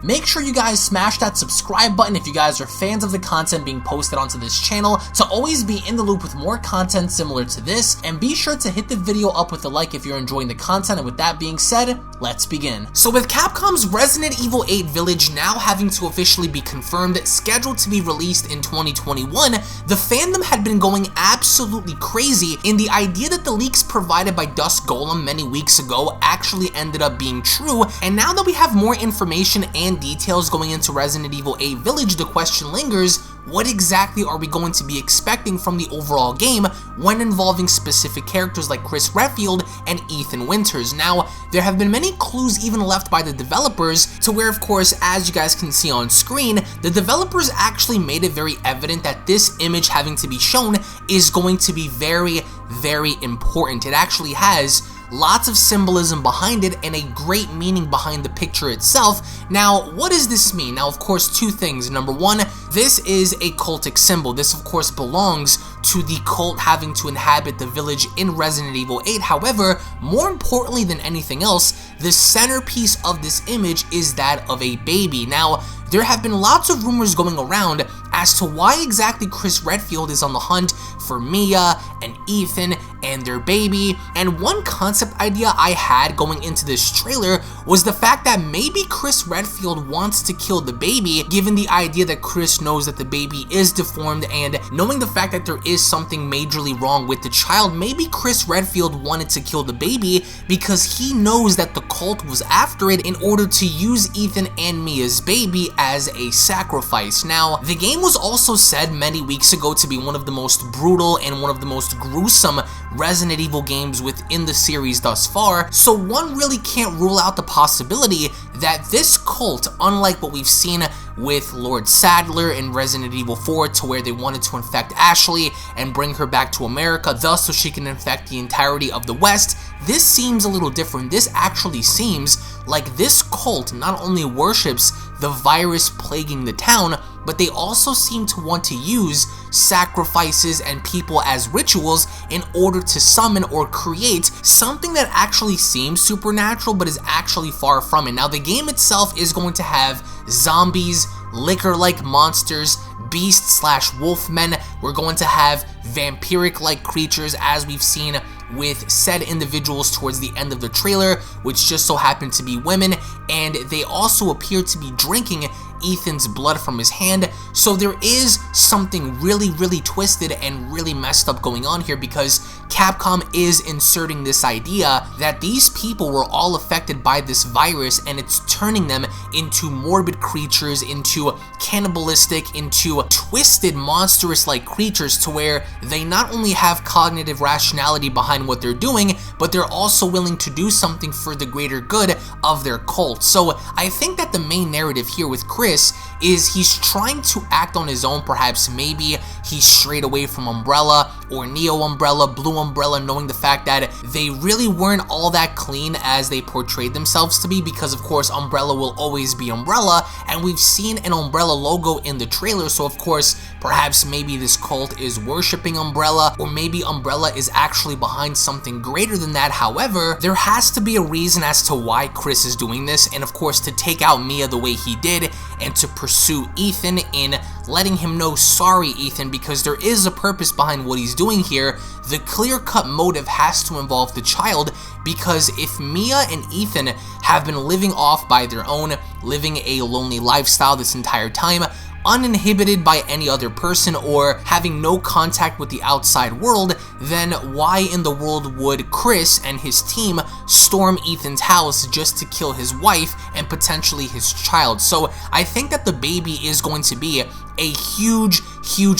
Make sure you guys smash that subscribe button if you guys are fans of the content being posted onto this channel to always be in the loop with more content similar to this, and be sure to hit the video up with a like if you're enjoying the content. And with that being said, let's begin. So with Capcom's Resident Evil 8 Village now having to officially be confirmed, scheduled to be released in 2021, the fandom had been going absolutely crazy, and the idea that the leaks provided by Dusk Golem many weeks ago actually ended up being true. And now that we have more information and details going into Resident Evil 8 Village, the question lingers, what exactly are we going to be expecting from the overall game when involving specific characters like Chris Redfield and Ethan Winters? Now, there have been many clues even left by the developers to where, of course, as you guys can see on screen, the developers actually made it very evident that this image having to be shown is going to be very, very important. It actually has lots of symbolism behind it and a great meaning behind the picture itself. Now, what does this mean? Now, of course, two things. Number one, this is a cultic symbol. This, of course, belongs to the cult having to inhabit the village in Resident Evil 8. However, more importantly than anything else, the centerpiece of this image is that of a baby. Now, there have been lots of rumors going around as to why exactly Chris Redfield is on the hunt for Mia and Ethan and their baby, and one concept idea I had going into this trailer was the fact that maybe Chris Redfield wants to kill the baby, given the idea that Chris knows that the baby is deformed, and knowing the fact that there is something majorly wrong with the child, maybe Chris Redfield wanted to kill the baby because he knows that the cult was after it in order to use Ethan and Mia's baby as a sacrifice. Now, the game was also said many weeks ago to be one of the most brutal and one of the most gruesome Resident Evil games within the series thus far, so one really can't rule out the possibility that this cult, unlike what we've seen with Lord Sadler in Resident Evil 4 to where they wanted to infect Ashley and bring her back to America, thus so she can infect the entirety of the West, this seems a little different. This actually seems like this cult not only worships the virus plaguing the town, but they also seem to want to use sacrifices and people as rituals in order to summon or create something that actually seems supernatural but is actually far from it. Now, the game itself is going to have zombies, liquor-like monsters, beast/wolfmen. We're going to have vampiric-like creatures, as we've seen with said individuals towards the end of the trailer, which just so happen to be women, and they also appear to be drinking Ethan's blood from his hand. So there is something really, really twisted and really messed up going on here, because Capcom is inserting this idea that these people were all affected by this virus and it's turning them into morbid creatures, into cannibalistic, into twisted, monstrous-like creatures, to where they not only have cognitive rationality behind what they're doing, but they're also willing to do something for the greater good of their cult. So I think that the main narrative here with Chris is he's trying to act on his own. Perhaps maybe he's strayed away from Umbrella or Neo Umbrella, Blue Umbrella, knowing the fact that they really weren't all that clean as they portrayed themselves to be, because of course Umbrella will always be Umbrella, and we've seen an Umbrella logo in the trailer. So of course, perhaps maybe this cult is worshipping Umbrella, or maybe Umbrella is actually behind something greater than that. However, there has to be a reason as to why Chris is doing this, and of course to take out Mia the way he did, and to pursue Ethan in letting him know, sorry Ethan, because there is a purpose behind what he's doing here. The clear-cut motive has to involve the child, because if Mia and Ethan have been living off by their own, living a lonely lifestyle this entire time, uninhibited by any other person or having no contact with the outside world, then why in the world would Chris and his team storm Ethan's house just to kill his wife and potentially his child? So I think that the baby is going to be a huge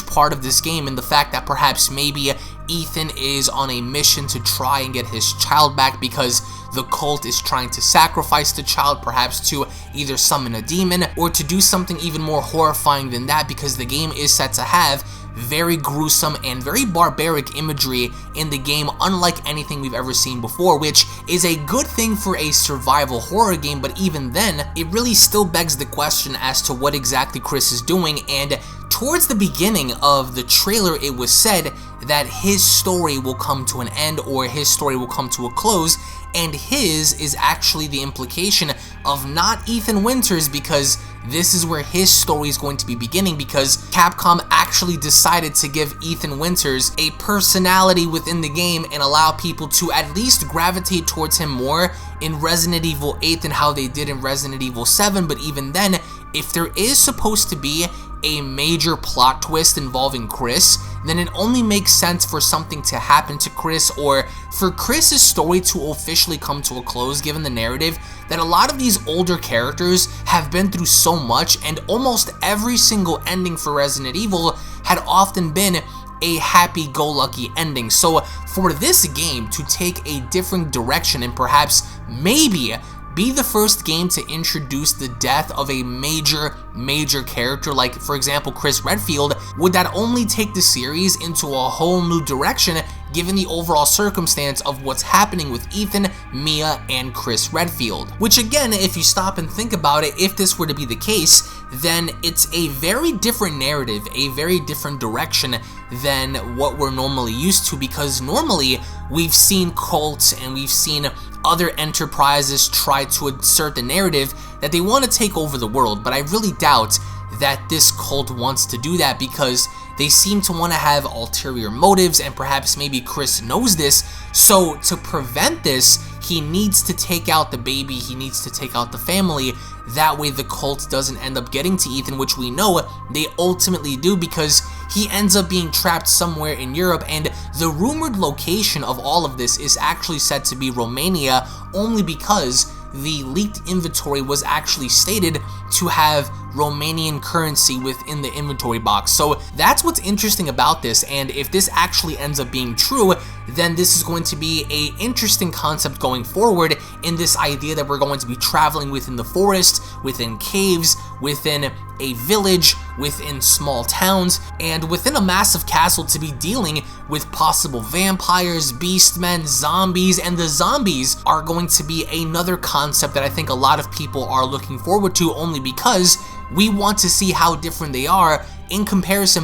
part of this game, and the fact that perhaps maybe Ethan is on a mission to try and get his child back because the cult is trying to sacrifice the child, perhaps to either summon a demon or to do something even more horrifying than that, because the game is set to have very gruesome and very barbaric imagery in the game, unlike anything we've ever seen before, which is a good thing for a survival horror game. But even then, it really still begs the question as to what exactly Chris is doing, and towards the beginning of the trailer, it was said that his story will come to an end, or his story will come to a close, and his is actually the implication of not Ethan Winters, because this is where his story is going to be beginning, because Capcom actually decided to give Ethan Winters a personality within the game and allow people to at least gravitate towards him more in Resident Evil 8 than how they did in Resident Evil 7, but even then, if there is supposed to be a major plot twist involving Chris, then it only makes sense for something to happen to Chris, or for Chris's story to officially come to a close, given the narrative that a lot of these older characters have been through so much, and almost every single ending for Resident Evil had often been a happy-go-lucky ending. So for this game to take a different direction and perhaps maybe be the first game to introduce the death of a major character, like for example Chris Redfield, would that only take the series into a whole new direction given the overall circumstance of what's happening with Ethan, Mia, and Chris Redfield. Which again, if you stop and think about it, if this were to be the case, then it's a very different narrative, a very different direction than what we're normally used to, because normally we've seen cults and we've seen other enterprises try to insert the narrative that they want to take over the world, but I really doubt that this cult wants to do that, because they seem to want to have ulterior motives, and perhaps maybe Chris knows this, so to prevent this, he needs to take out the baby, he needs to take out the family, that way the cult doesn't end up getting to Ethan, which we know they ultimately do, because he ends up being trapped somewhere in Europe, and the rumored location of all of this is actually said to be Romania, only because the leaked inventory was actually stated to have Romanian currency within the inventory box. So that's what's interesting about this, and if this actually ends up being true, then this is going to be an interesting concept going forward, in this idea that we're going to be traveling within the forest, within caves, within a village, within small towns, and within a massive castle to be dealing with possible vampires, beastmen, zombies, and the zombies are going to be another concept that I think a lot of people are looking forward to, only because we want to see how different they are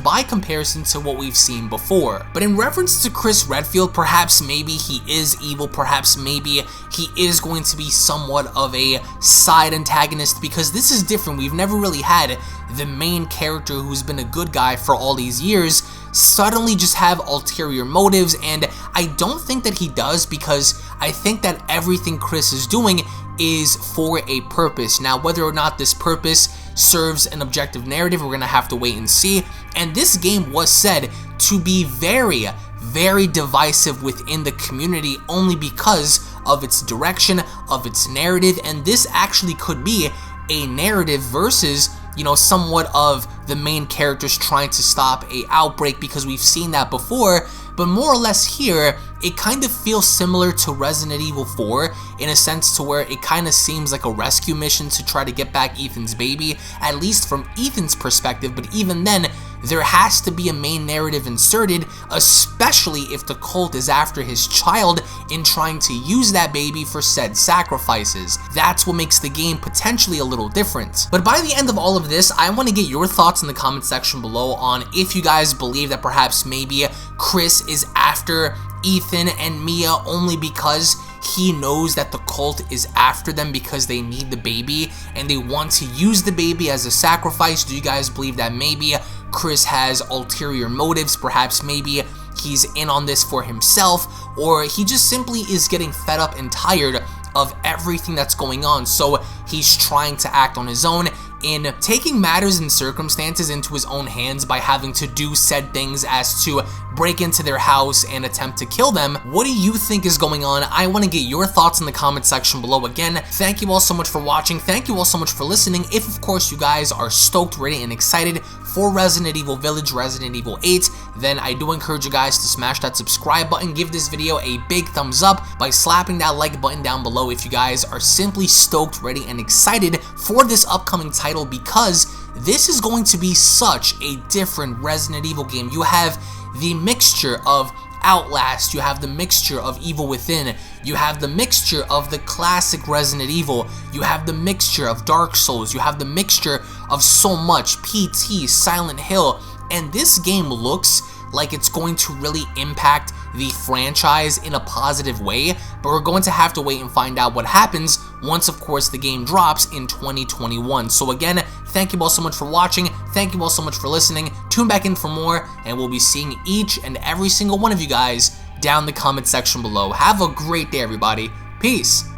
by comparison to what we've seen before. But in reference to Chris Redfield, perhaps maybe he is evil, perhaps maybe he is going to be somewhat of a side antagonist, because this is different. We've never really had the main character who's been a good guy for all these years suddenly just have ulterior motives, and I don't think that he does, because I think that everything Chris is doing is for a purpose. Now, whether or not this purpose serves an objective narrative, we're gonna have to wait and see. And this game was said to be very divisive within the community, only because of its direction, of its narrative, and this actually could be a narrative versus, you know, somewhat of the main characters trying to stop a outbreak, because we've seen that before. But more or less here, it kind of feels similar to Resident Evil 4 in a sense, to where it kind of seems like a rescue mission to try to get back Ethan's baby, at least from Ethan's perspective. But even then, there has to be a main narrative inserted, especially if the cult is after his child in trying to use that baby for said sacrifices. That's what makes the game potentially a little different. But by the end of all of this, I want to get your thoughts in the comment section below on if you guys believe that perhaps maybe Chris is after Ethan and Mia only because he knows that the cult is after them because they need the baby and they want to use the baby as a sacrifice. Do you guys believe that maybe Chris has ulterior motives? Perhaps maybe he's in on this for himself, or he just simply is getting fed up and tired of everything that's going on, so he's trying to act on his own in taking matters and circumstances into his own hands by having to do said things as to break into their house and attempt to kill them. What do you think is going on? I want to get your thoughts in the comment section below. Again, thank you all so much for watching. Thank you all so much for listening. If, of course, you guys are stoked, ready, and excited for Resident Evil Village, Resident Evil 8, then I do encourage you guys to smash that subscribe button, give this video a big thumbs up by slapping that like button down below if you guys are simply stoked, ready, and excited for this upcoming title, because this is going to be such a different Resident Evil game. You have the mixture of Outlast, you have the mixture of Evil Within, you have the mixture of the classic Resident Evil, you have the mixture of Dark Souls, you have the mixture of so much, PT, Silent Hill, and this game looks like it's going to really impact the franchise in a positive way, but we're going to have to wait and find out what happens once, of course, the game drops in 2021. So again, thank you all so much for watching, thank you all so much for listening, tune back in for more, and we'll be seeing each and every single one of you guys down in the comment section below. Have a great day, everybody. Peace.